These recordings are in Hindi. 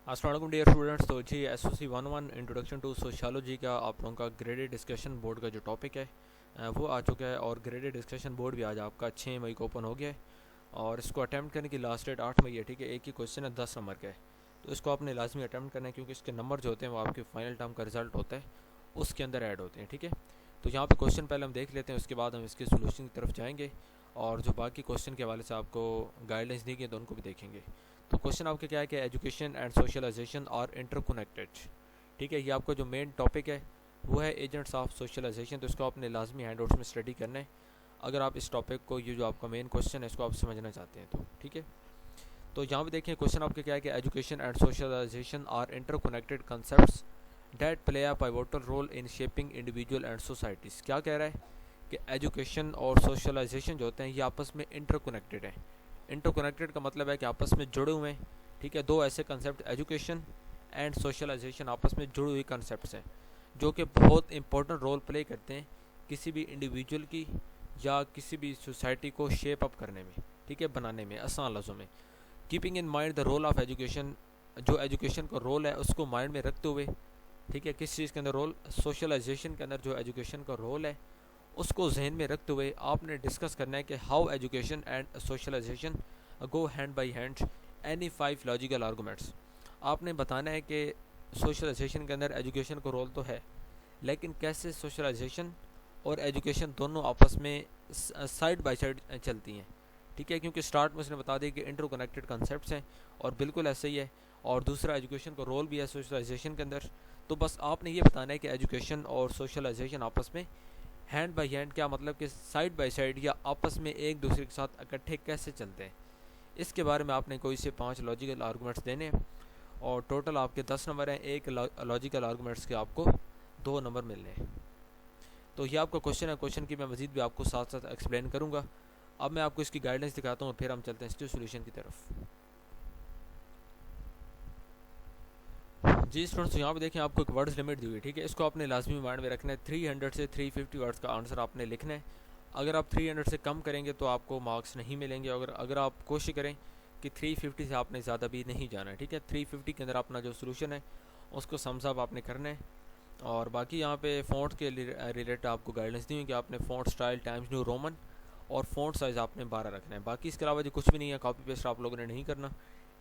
अस्सलाम वालेकुम डियर स्टूडेंट्स। तो जी SOC 11 इंट्रोडक्शन टू सोशियोलॉजी का आप लोगों का ग्रेडेड डिस्कशन बोर्ड का जो टॉपिक है वो आ चुका है। और ग्रेडेड डिस्कशन बोर्ड भी आज आपका 6 मई को ओपन हो गया है और इसको अटैम्प्ट करने की लास्ट डेट 8 मई है। ठीक है, एक ही क्वेश्चन है 10 नंबर का है, तो इसको आपने लाजमी अटैम्प्ट करना है क्योंकि इसके नंबर जो होते हैं वो आपके फाइनल टर्म का रिजल्ट होता है उसके अंदर ऐड होते हैं। ठीक है, तो यहाँ पे क्वेश्चन पहले हम देख लेते हैं, उसके बाद हम इसके सोल्यूशन की तरफ जाएंगे और जो बाकी क्वेश्चन के हवाले से आपको गाइडलाइंस दी गई तो उनको भी देखेंगे। तो क्वेश्चन आपके क्या है कि education and socialization are interconnected. ठीक है, ये आपका जो मेन टॉपिक है वो है एजेंट्स ऑफ सोशलाइजेशन, तो इसको आपने लाजमी हैंडआउट्स में स्टडी करना है अगर आप इस टॉपिक को, ये जो आपका मेन क्वेश्चन है, इसको आप समझना चाहते हैं तो। ठीक है, तो यहाँ पे देखिए क्वेश्चन आपके क्या है कि education and socialization are interconnected concepts that play a pivotal role in shaping individual and societies. क्या कह रहा है कि एजुकेशन और सोशलाइजेशन जो होते हैं ये आपस में इंटरकनेक्टेड है। इंटरकनेक्टेड का मतलब है कि आपस में जुड़े हुए हैं। ठीक है, दो ऐसे कंसेप्ट एजुकेशन एंड सोशलाइजेशन आपस में जुड़ी हुई कंसेप्ट हैं जो कि बहुत इंपॉर्टेंट रोल प्ले करते हैं किसी भी इंडिविजुअल की या किसी भी सोसाइटी को शेप अप करने में, ठीक है, बनाने में। आसान लफ्ज़ों में, keeping in mind the role of education, जो एजुकेशन का रोल है उसको माइंड में रखते हुए, ठीक है, किस चीज़ के अंदर रोल, सोशलाइजेशन के अंदर जो एजुकेशन का रोल है उसको जहन में रखते हुए आपने डिस्कस करना है कि how education and socialization go hand by hand any 5 logical arguments. आपने बताना है कि सोशलाइजेशन के अंदर एजुकेशन का रोल तो है, लेकिन कैसे सोशलाइजेशन और एजुकेशन दोनों आपस में साइड बाय साइड चलती हैं। ठीक है, क्योंकि स्टार्ट में उसने बता दिया कि इंटरकनेक्टेड कॉन्सेप्ट्स हैं और बिल्कुल ऐसे ही है। और दूसरा, एजुकेशन का रोल भी है सोशलाइजेशन के अंदर। तो बस आपने ये बताना है कि एजुकेशन और सोशलाइजेशन आपस में हैंड बाय हैंड, क्या मतलब कि साइड बाय साइड या आपस में एक दूसरे के साथ इकट्ठे कैसे चलते हैं, इसके बारे में आपने कोई से 5 लॉजिकल आर्गूमेंट्स देने हैं और टोटल आपके 10 नंबर हैं। एक लॉजिकल आर्गूमेंट्स के आपको 2 नंबर मिलने हैं। तो ये आपका क्वेश्चन है, क्वेश्चन की मैं मजीद भी आपको साथ साथ एक्सप्लेन करूँगा। अब मैं आपको इसकी गाइडेंस दिखाता हूँ, फिर हम चलते हैं इसके सोल्यूशन की तरफ। जी स्टूडेंट्स, तो यहाँ पे देखें आपको एक वर्ड्स लिमिट दी हुई है। ठीक है, इसको आपने लाजमी माइंड में रखना है। 300 से 350 वर्ड्स का आंसर आपने लिखना है। अगर आप 300 से कम करेंगे तो आपको मार्क्स नहीं मिलेंगे। अगर आप कोशिश करें कि 350 से आपने ज़्यादा भी नहीं जाना है। ठीक है, 350 के अंदर अपना जो सोल्यूशन है उसको सम्स अप आपने करना है। और बाकी यहाँ पे फ़ॉन्ट के रिलेटेड आपको गाइडेंस दी हुई कि आपने font style times new Roman और फ़ॉन्ट साइज़ आपने 12 रखना है। बाकी इसके अलावा जो कुछ भी नहीं है, कॉपी पेस्ट आप लोगों ने नहीं करना,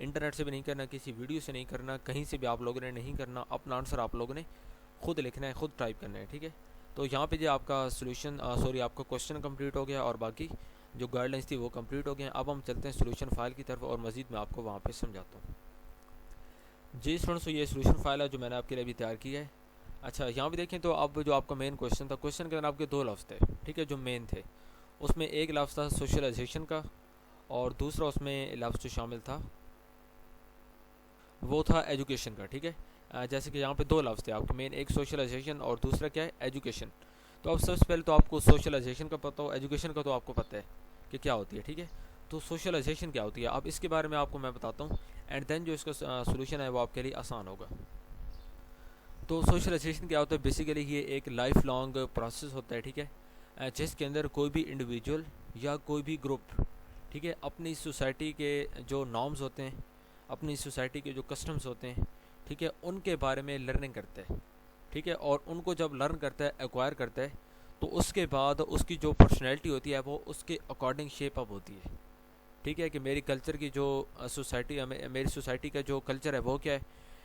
इंटरनेट से भी नहीं करना, किसी वीडियो से नहीं करना, कहीं से भी आप लोगों ने नहीं करना। अपना आंसर आप लोगों ने खुद लिखना है, खुद टाइप करना है। ठीक है, तो यहाँ पे जो आपका सोल्यूशन आपका क्वेश्चन कंप्लीट हो गया और बाकी जो गाइडलाइंस थी वो कंप्लीट हो गए। अब हम चलते हैं सोल्यूशन फाइल की तरफ और मज़ीद मैं आपको वहाँ पे समझाता हूँ। जी स्टूडेंट्स, ये सोल्यूशन फाइल है जो मैंने आपके लिए अभी तैयार की है। अच्छा, यहाँ पे देखें तो अब जो आपका मेन क्वेश्चन था, क्वेश्चन के अंदर आपके 2 लफ्ज़ थे। ठीक है, जो मेन थे उसमें एक लफ्ज़ था सोशलाइजेशन का और दूसरा उसमें लफ्ज़ जो शामिल था वो था एजुकेशन का। ठीक है, जैसे कि यहाँ पे 2 लफ्ज़ थे आपके मेन, एक सोशलाइजेशन और दूसरा क्या है, एजुकेशन। तो अब सबसे पहले तो आपको सोशलाइजेशन का पता हो, एजुकेशन का तो आपको पता है कि क्या होती है। ठीक है, तो सोशलाइजेशन क्या होती है अब इसके बारे में आपको मैं बताता हूँ एंड देन जो इसका सोल्यूशन है वो आपके लिए आसान होगा। तो सोशलाइजेशन क्या होता है, बेसिकली ये एक लाइफ लॉन्ग प्रोसेस होता है। ठीक है, जिसके अंदर कोई भी इंडिविजुअल या कोई भी ग्रुप, ठीक है, अपनी सोसाइटी के जो नॉर्म्स होते हैं, अपनी सोसाइटी के जो कस्टम्स होते हैं, ठीक है, उनके बारे में लर्निंग करता है। ठीक है, और उनको जब लर्न करता है, एक्वायर करता है, तो उसके बाद उसकी जो पर्सनैलिटी होती है वो उसके अकॉर्डिंग शेप अप होती है। ठीक है, कि मेरी कल्चर की जो सोसाइटी, मेरी सोसाइटी का जो कल्चर है वो क्या है,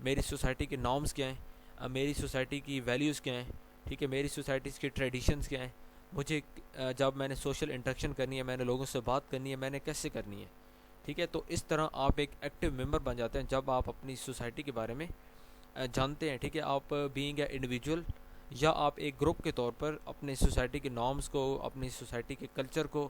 मेरी सोसाइटी के नॉर्म्स क्या हैं, मेरी सोसाइटी की वैल्यूज़ क्या हैं, ठीक है, मेरी सोसाइटीज़ की ट्रेडिशंस क्या हैं, मुझे जब मैंने सोशल इंटरेक्शन करनी है, मैंने लोगों से बात करनी है, मैंने कैसे करनी है। ठीक है, तो इस तरह आप एक एक्टिव मेंबर बन जाते हैं जब आप अपनी सोसाइटी के बारे में जानते हैं। ठीक है, आप बीइंग ए इंडिविजुअल या आप एक ग्रुप के तौर पर अपनी सोसाइटी के नॉर्म्स को, अपनी सोसाइटी के कल्चर को,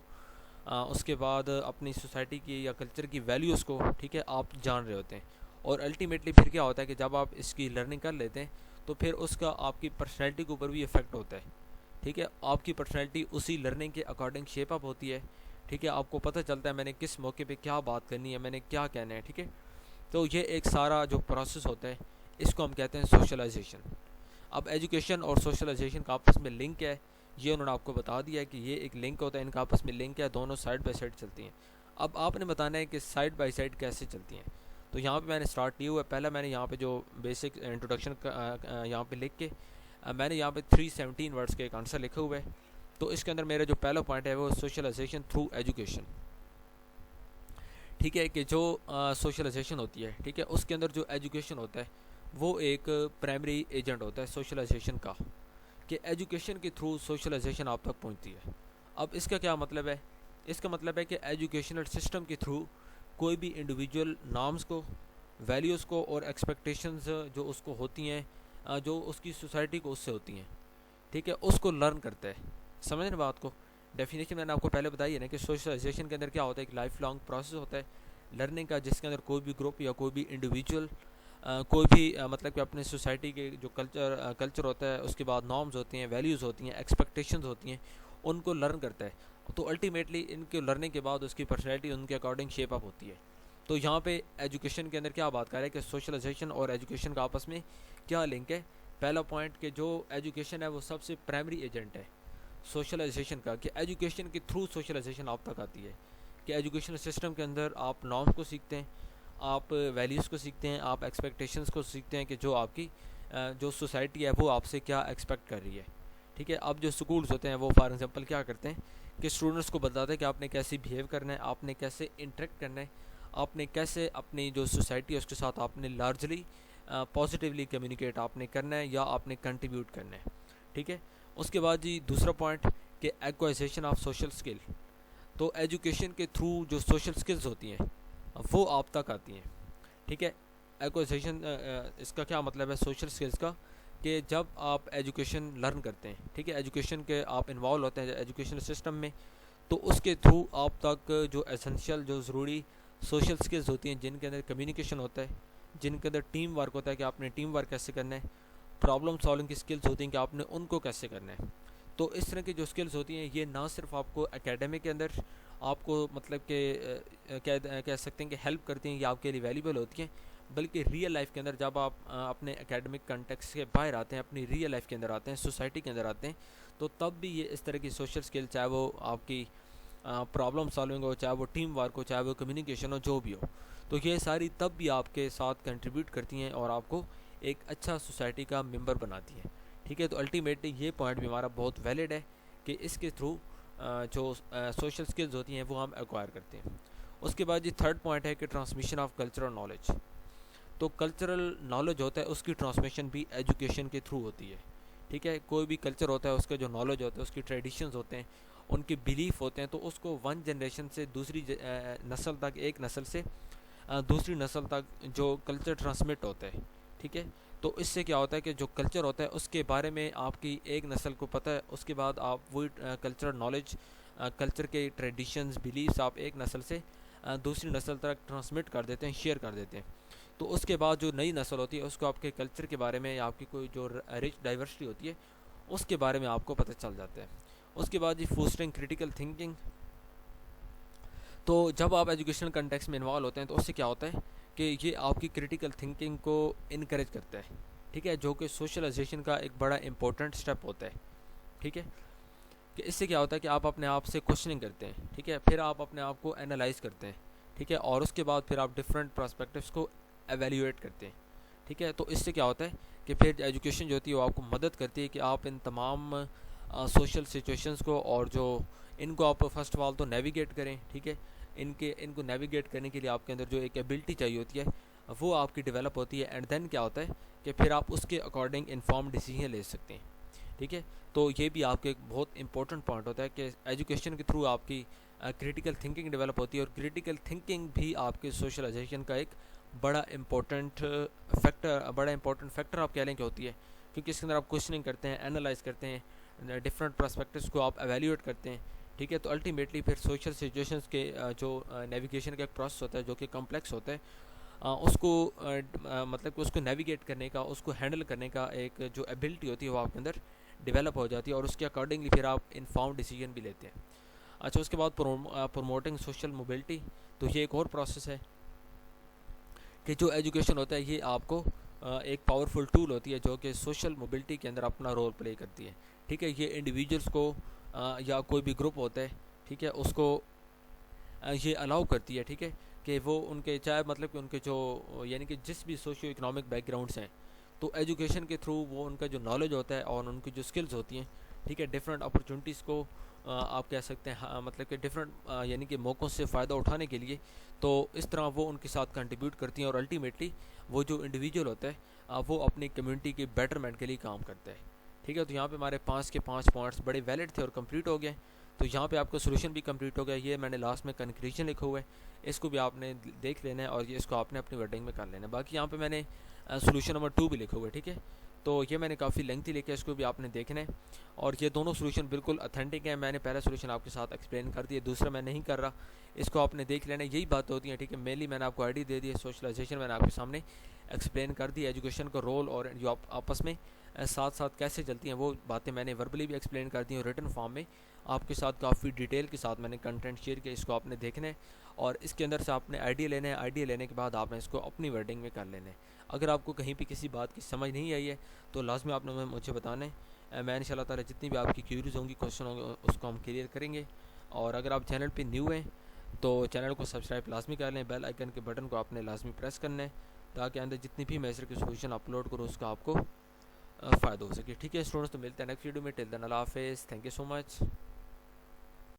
उसके बाद अपनी सोसाइटी की या कल्चर की वैल्यूज़ को, ठीक है, आप जान रहे होते हैं। और अल्टीमेटली फिर क्या होता है कि जब आप इसकी लर्निंग कर लेते हैं तो फिर उसका आपकी पर्सनैलिटी के ऊपर भी इफ़ेक्ट होता है। ठीक है, आपकी पर्सनैलिटी उसी लर्निंग के अकॉर्डिंग शेप अप होती है। ठीक है, आपको पता चलता है मैंने किस मौके पे क्या बात करनी है, मैंने क्या कहना है। ठीक है, तो ये एक सारा जो प्रोसेस होता है इसको हम कहते हैं सोशलाइजेशन। अब एजुकेशन और सोशलाइजेशन का आपस में लिंक है, ये उन्होंने आपको बता दिया है कि ये एक लिंक होता है, इनका आपस में लिंक है, दोनों साइड बाय साइड चलती हैं। अब आपने बताना है कि साइड बाय साइड कैसे चलती हैं। तो यहाँ पे मैंने स्टार्ट किया हुआ है। पहला मैंने यहाँ पे जो बेसिक इंट्रोडक्शन यहाँ पे लिख के मैंने यहाँ पे 317 वर्ड्स के एक आंसर लिखा हुआ है। तो इसके अंदर मेरा जो पहला पॉइंट है वो सोशलाइजेशन थ्रू एजुकेशन। ठीक है, कि जो सोशलाइजेशन होती है, ठीक है, उसके अंदर जो एजुकेशन होता है वो एक प्राइमरी एजेंट होता है सोशलाइजेशन का, कि एजुकेशन के थ्रू सोशलाइजेशन आप तक पहुंचती है। अब इसका क्या मतलब है? इसका मतलब है कि एजुकेशनल सिस्टम के थ्रू कोई भी इंडिविजुअल नॉर्म्स को, वैल्यूज़ को और एक्सपेक्टेशंस जो उसको होती हैं, जो उसकी सोसाइटी को उससे होती हैं, ठीक है, उसको लर्न करता है। समझ रहे बात को? डेफिनेशन मैंने आपको पहले बताई है ना कि सोशलाइजेशन के अंदर क्या होता है, एक लाइफ लॉन्ग प्रोसेस होता है लर्निंग का, जिसके अंदर कोई भी ग्रुप या कोई भी इंडिविजुअल कोई भी मतलब कि अपने सोसाइटी के जो कल्चर होता है, उसके बाद नॉर्म्स होती हैं, वैल्यूज़ होती हैं, एक्सपेक्टेशंस होती हैं, उनको लर्न करता है। तो अल्टीमेटली इनके लर्निंग के बाद उसकी पर्सनैलिटी उनके अकॉर्डिंग शेप अप होती है। तो यहाँ पे एजुकेशन के अंदर क्या बात कर रहे हैं कि सोशलाइजेशन और एजुकेशन का आपस में क्या लिंक है। पहला पॉइंट कि जो एजुकेशन है वो सबसे प्राइमरी एजेंट है सोशलाइजेशन का, कि एजुकेशन के थ्रू सोशलाइजेशन आप तक आती है, कि एजुकेशनल सिस्टम के अंदर आप नॉर्म्स को सीखते हैं, आप वैल्यूज़ को सीखते हैं, आप एक्सपेक्टेशंस को सीखते हैं कि जो आपकी जो सोसाइटी है वो आपसे क्या एक्सपेक्ट कर रही है। ठीक है, अब जो स्कूल्स होते हैं वो फॉर एग्जांपल क्या करते हैं कि स्टूडेंट्स को बताते हैं कि आपने कैसे बिहेव करना है, आपने कैसे इंटरेक्ट करना है, आपने कैसे अपनी जो सोसाइटी है उसके साथ आपने लार्जली पॉजिटिवली कम्युनिकेट आपने करना है या आपने कंट्रीब्यूट करना है। ठीक है, उसके बाद जी दूसरा पॉइंट कि एक्वाइजेशन ऑफ सोशल स्किल। तो एजुकेशन के थ्रू जो सोशल स्किल्स होती हैं वो आप तक आती हैं। ठीक है, एक्वाइजेशन इसका क्या मतलब है सोशल स्किल्स का, कि जब आप एजुकेशन लर्न करते हैं, ठीक है, एजुकेशन के आप इन्वॉल्व होते हैं एजुकेशनल सिस्टम में, तो उसके थ्रू आप तक जो एसेंशियल जो ज़रूरी सोशल स्किल्स होती हैं, जिनके अंदर कम्युनिकेशन होता है, जिनके अंदर टीम वर्क होता है कि आपने टीम वर्क कैसे करना है, प्रॉब्लम सॉल्विंग की स्किल्स होती हैं कि आपने उनको कैसे करना है। तो इस तरह की जो स्किल्स होती हैं ये ना सिर्फ आपको एकेडमिक के अंदर आपको मतलब कि कह सकते हैं कि हेल्प करती हैं, ये आपके लिए वैल्यूबल होती हैं, बल्कि रियल लाइफ के अंदर जब आप अपने एकेडमिक कंटेक्स्ट के बाहर आते हैं, अपनी रियल लाइफ के अंदर आते हैं, सोसाइटी के अंदर आते हैं, तो तब भी ये इस तरह की सोशल स्किल, चाहे वो आपकी प्रॉब्लम सॉल्विंग हो, चाहे वो टीम वर्क हो, चाहे वो कम्युनिकेशन हो, जो भी हो, तो ये सारी तब भी आपके साथ कंट्रीब्यूट करती हैं और आपको एक अच्छा सोसाइटी का मेंबर बनाती है। ठीक है, तो अल्टीमेटली ये पॉइंट भी हमारा बहुत वैलिड है कि इसके थ्रू जो सोशल स्किल्स होती हैं वो हम एक्वायर करते हैं। उसके बाद ये थर्ड पॉइंट है कि ट्रांसमिशन ऑफ कल्चरल नॉलेज। तो कल्चरल नॉलेज होता है उसकी ट्रांसमिशन भी एजुकेशन के थ्रू होती है। ठीक है, कोई भी कल्चर होता है उसका जो नॉलेज होता है, उसकी ट्रेडिशंस होते हैं, उनके बिलीफ होते हैं, तो उसको वन जनरेशन से दूसरी नस्ल तक, एक नस्ल से दूसरी नस्ल तक जो कल्चर ट्रांसमिट होता है। ठीक है, तो इससे क्या होता है कि जो कल्चर होता है उसके बारे में आपकी एक नस्ल को पता है, उसके बाद आप वही कल्चरल नॉलेज, कल्चर के ट्रेडिशंस, बिलीव्स आप एक नस्ल से दूसरी नस्ल तक ट्रांसमिट कर देते हैं, शेयर कर देते हैं। तो उसके बाद जो नई नस्ल होती है उसको आपके कल्चर के बारे में या आपकी कोई जो रिच डाइवर्सिटी होती है उसके बारे में आपको पता चल जाता है। उसके बाद जी फोस्टरिंग क्रिटिकल थिंकिंग। तो जब आप एजुकेशनल कंटेक्स्ट में इन्वॉल्व होते हैं तो उससे क्या होता है कि ये आपकी क्रिटिकल थिंकिंग को इनकरेज करता है। ठीक है, जो कि सोशलाइजेशन का एक बड़ा इंपॉर्टेंट स्टेप होता है। ठीक है, कि इससे क्या होता है कि आप अपने आप से क्वेश्चनिंग करते हैं, ठीक है, फिर आप अपने आप को एनालाइज करते हैं, ठीक है, और उसके बाद फिर आप डिफरेंट पर्सपेक्टिव्स को एवेल्यूएट करते हैं। ठीक है, तो इससे क्या होता है कि फिर एजुकेशन जो होती है वो आपको मदद करती है कि आप इन तमाम सोशल सिचुएशंस को और जो इनको आप फर्स्ट ऑफ ऑल तो नेविगेट करें। ठीक है, इनको नेविगेट करने के लिए आपके अंदर जो एक एबिलिटी चाहिए होती है वो आपकी डेवलप होती है, एंड देन क्या होता है कि फिर आप उसके अकॉर्डिंग इन्फॉर्म डिसीजन ले सकते हैं। ठीक है, तो ये भी आपके एक बहुत इंपॉर्टेंट पॉइंट होता है कि एजुकेशन के थ्रू आपकी क्रिटिकल थिंकिंग डेवलप होती है, और क्रिटिकल थिंकिंग भी आपके सोशलाइजेशन का एक बड़ा इंपॉर्टेंट फैक्टर आप कह लें कि होती है, क्योंकि इसके अंदर आप क्वेश्चनिंग करते हैं, एनालाइज करते हैं, डिफरेंट पर्सपेक्टिव्स को आप एवेल्यूएट करते हैं। ठीक है, तो अल्टीमेटली फिर सोशल सिचुएशंस के जो नेविगेशन का एक प्रोसेस होता है जो कि कॉम्प्लेक्स होता है, उसको मतलब कि उसको नेविगेट करने का, उसको हैंडल करने का एक जो एबिलिटी होती है वो आपके अंदर डेवलप हो जाती है, और उसके अकॉर्डिंगली फिर आप इन्फॉर्म डिसीजन भी लेते हैं। अच्छा, उसके बाद प्रमोटिंग सोशल मोबिलिटी। तो ये एक और प्रोसेस है कि जो एजुकेशन होता है ये आपको एक पावरफुल टूल होती है जो कि सोशल मोबिलिटी के अंदर अपना रोल प्ले करती है। ठीक है, ये इंडिविजुअल्स को या कोई भी ग्रुप होता है, ठीक है, उसको ये अलाउ करती है, ठीक है, कि वो उनके चाहे मतलब कि उनके जो यानी कि जिस भी सोशियो इकोनॉमिक बैकग्राउंड्स हैं, तो एजुकेशन के थ्रू वो उनका जो नॉलेज होता है और उनकी जो स्किल्स होती हैं, ठीक है, डिफरेंट अपॉर्चुनिटीज़ को आप कह सकते हैं, हाँ, मतलब कि डिफरेंट यानी कि मौक़ों से फ़ायदा उठाने के लिए, तो इस तरह वो उनके साथ कंट्रीब्यूट करती हैं और अल्टीमेटली वो जो इंडिविजुअल होता है वो अपनी कम्युनिटी के बेटरमेंट के लिए काम करता है। ठीक है, तो यहाँ पे हमारे 5 के 5 पॉइंट्स बड़े वैलिड थे और कंप्लीट हो गए। तो यहाँ पे आपका सोल्यूशन भी कंप्लीट हो गया। ये मैंने लास्ट में कंक्लूजन लिखा हुआ है, इसको भी आपने देख लेना है और ये इसको आपने अपनी वर्डिंग में कर लेना है। बाकी यहाँ पे मैंने सोल्यूशन नंबर 2 भी लिखा हुआ है, ठीक है। तो ये मैंने काफ़ी लेंथी लिखा है, इसको भी आपने देखना है। और ये दोनों सोल्यूशन बिल्कुल अथेंटिक है। मैंने पहला सोल्यूशन आपके साथ एक्सप्लेन कर दिया, दूसरा मैं नहीं कर रहा, इसको आपने देख लेना है। यही बात होती है, ठीक है। मेनली मैंने आपको आईडी दे दी है, सोशलाइजेशन मैंने आपके सामने एक्सप्लेन कर दी, एजुकेशन का रोल और जो आप आपस में साथ साथ कैसे चलती हैं वो बातें मैंने वर्बली भी एक्सप्लेन कर दी और रिटन फॉर्म में आपके साथ काफ़ी डिटेल के साथ मैंने कंटेंट शेयर किया। इसको आपने देखना है और इसके अंदर से आपने आइडिया लेना है। आइडिया लेने के बाद आपने इसको अपनी वर्डिंग में कर लेना है। अगर आपको कहीं भी किसी बात की समझ नहीं आई है तो लाजमी आपने मुझे बताना है। मैं इंशाल्लाह ताला जितनी भी आपकी क्यूरीज होंगी, क्वेश्चन होंगे, उसको हम क्लियर करेंगे। और अगर आप चैनल पर न्यू हैं तो चैनल को सब्सक्राइब लाजमी कर लें। बेल आइकन के बटन को आपने लाजमी प्रेस करना है ताकि अंदर जितनी भी मैं इसके सोल्यूशन अपलोड करूँ उसका आपको फ़ायदा हो सके। ठीक है स्टूडेंट्स, तो मिलते हैं नेक्स्ट वीडियो में। टिल देन अल्लाह हाफिज़, थैंक यू सो मच।